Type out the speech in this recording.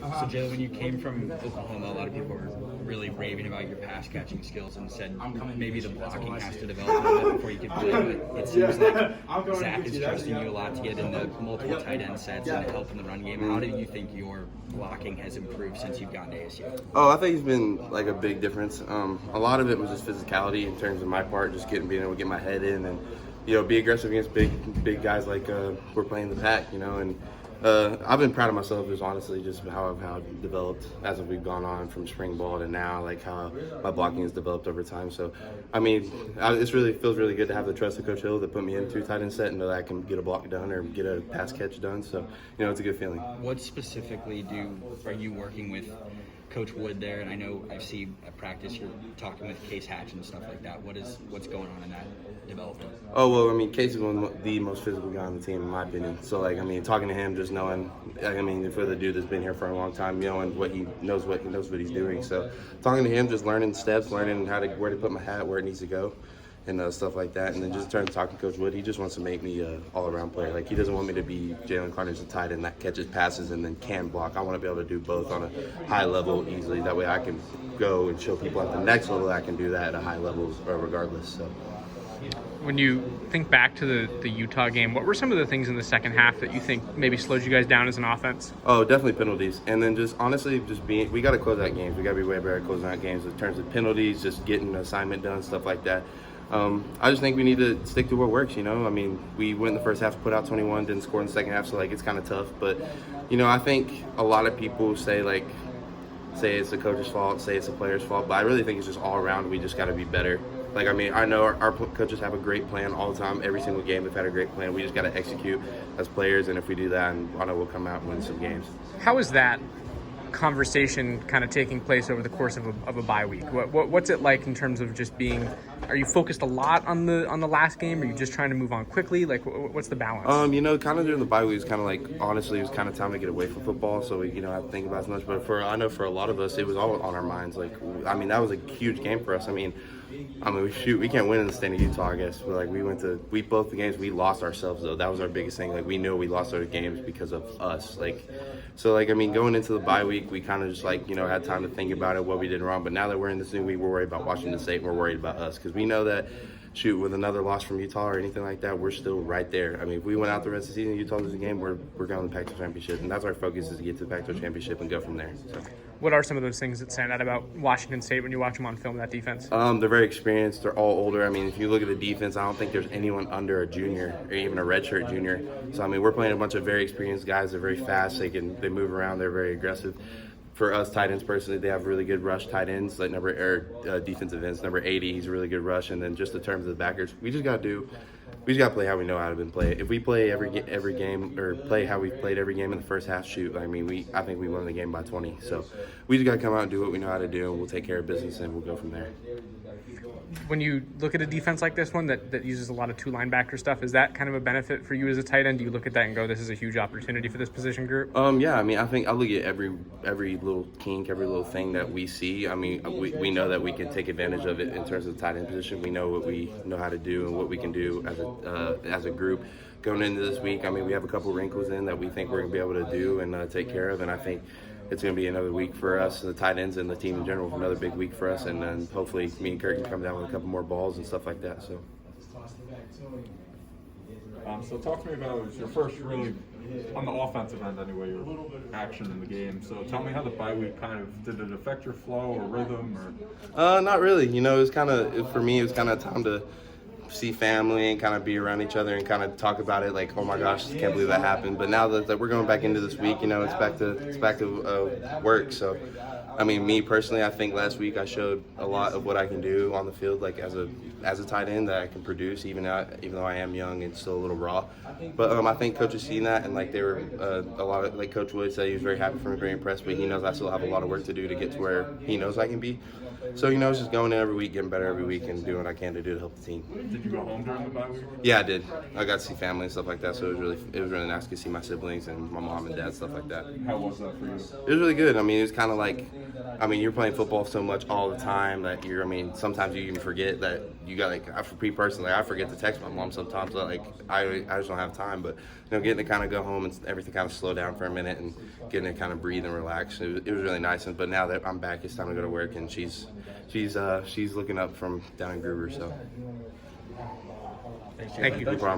So, Jalin, when you came from Oklahoma, a lot of people were really raving about your pass catching skills and said maybe the blocking has to develop a little bit before you can play. But it seems like Zach is trusting you a lot to get in the multiple tight end sets and help in the run game. How do you think your blocking has improved since you've gotten to ASU? Oh, I think it's been like a big difference. A lot of it was just physicality in terms of my part, just being able to get my head in and be aggressive against big guys like we're playing the pack, and I've been proud of myself just honestly just how I've developed as we've gone on from spring ball to now, like how my blocking has developed over time. So, I mean, it feels really good to have the trust of Coach Hill to put me in 2 tight end set and know that I can get a block done or get a pass catch done. So, it's a good feeling. What specifically are you working with Coach Wood there? And I know I see at practice you're talking with Case Hatch and stuff like that. What's going on in that development? Oh, well, I mean, Case is one of the most physical guy on the team, in my opinion. So, talking to him, just knowing, for the dude that's been here for a long time, and what he knows what he's doing. So, talking to him, just learning steps, learning where to put my hat, where it needs to go, and stuff like that. And then just in terms of talking to Coach Wood, he just wants to make me an all-around player. Like, he doesn't want me to be Jalin Conyers, a tight end that catches passes and then can block. I want to be able to do both on a high level easily. That way I can go and show people at the next level that I can do that at a high level regardless. So. When you think back to the Utah game, what were some of the things in the second half that you think maybe slowed you guys down as an offense? Oh, definitely penalties. And then just honestly, we got to close out games. We got to be way better at closing out games in terms of penalties, just getting the assignment done, stuff like that. I just think we need to stick to what works, I mean, we went in the first half, put out 21, didn't score in the second half, so, it's kind of tough. But, I think a lot of people say it's the coach's fault, say it's the player's fault, but I really think it's just all around. We just got to be better. I know our coaches have a great plan all the time. Every single game they've had a great plan. We just got to execute as players, and if we do that, I know we'll come out and win some games. How is that conversation kind of taking place over the course of a bye week? What's it like in terms of just being? Are you focused a lot on the last game? Are you just trying to move on quickly? What's the balance? Kind of during the bye week, it's kind of honestly, it was kind of time to get away from football, so we have to think about as much. But I know for a lot of us, it was all on our minds. That was a huge game for us. We can't win in the state of Utah, I guess. But we both the games we lost ourselves though. That was our biggest thing. We knew we lost those games because of us. Going into the bye week, we kind of just had time to think about it, what we did wrong. But now that we're in this new week, we're worried about Washington State. And we're worried about us because we know that. With another loss from Utah or anything like that, we're still right there. If we went out the rest of the season, Utah loses a game, we're going to the Pac-12 championship, and that's our focus is to get to the Pac-12 championship and go from there. So. What are some of those things that stand out about Washington State when you watch them on film? That defense. They're very experienced. They're all older. If you look at the defense, I don't think there's anyone under a junior or even a redshirt junior. So we're playing a bunch of very experienced guys. They're very fast. They move around. They're very aggressive. For us tight ends personally, they have really good rush tight ends, defensive ends. Number 80, he's a really good rush. And then just in terms of the backers, we just got to play how we know how to play. If we play every game or play how we've played every game in the first half, I think we won the game by 20. So we just got to come out and do what we know how to do, and we'll take care of business, and we'll go from there. When you look at a defense like this one that uses a lot of 2 linebacker stuff, is that kind of a benefit for you as a tight end? Do you look at that and go, this is a huge opportunity for this position group? Yeah, I think I look at every little kink, every little thing that we see. We know that we can take advantage of it in terms of the tight end position. We know what we know how to do and what we can do as a group. Going into this week, we have a couple wrinkles in that we think we're going to be able to do and take care of, and I think it's going to be another week for us, the tight ends and the team in general, another big week for us, and then hopefully me and Kurt can come down with a couple more balls and stuff like that. So talk to me about your first really, on the offensive end anyway, your action in the game. So tell me how the bye week did it affect your flow or rhythm? Or Not really. It was for me, it was kind of time to see family and kind of be around each other and kind of talk about it oh my gosh, I can't believe that happened. But now that we're going back into this week, it's back to work. So me personally, I think last week I showed a lot of what I can do on the field, as a tight end, that I can produce even though I am young and still a little raw. But I think coaches seen that, and they were a lot of Coach Wood said he was very happy for me, very impressed. But he knows I still have a lot of work to do to get to where he knows I can be. So it's just going in every week, getting better every week, and doing what I can to do to help the team. Did you go home during the bye week? Yeah, I did. I got to see family and stuff like that. So it was really nice to see my siblings and my mom and dad, stuff like that. How was that for you? It was really good. It was kind of you're playing football so much all the time that sometimes you even forget that you got like, for me personally, I forget to text my mom sometimes. Like I just don't have time. But getting to kind of go home and everything kind of slow down for a minute and getting to kind of breathe and relax, it was really nice. But now that I'm back, it's time to go to work, and she's looking up from down in Gruber. So Thank you. no problem.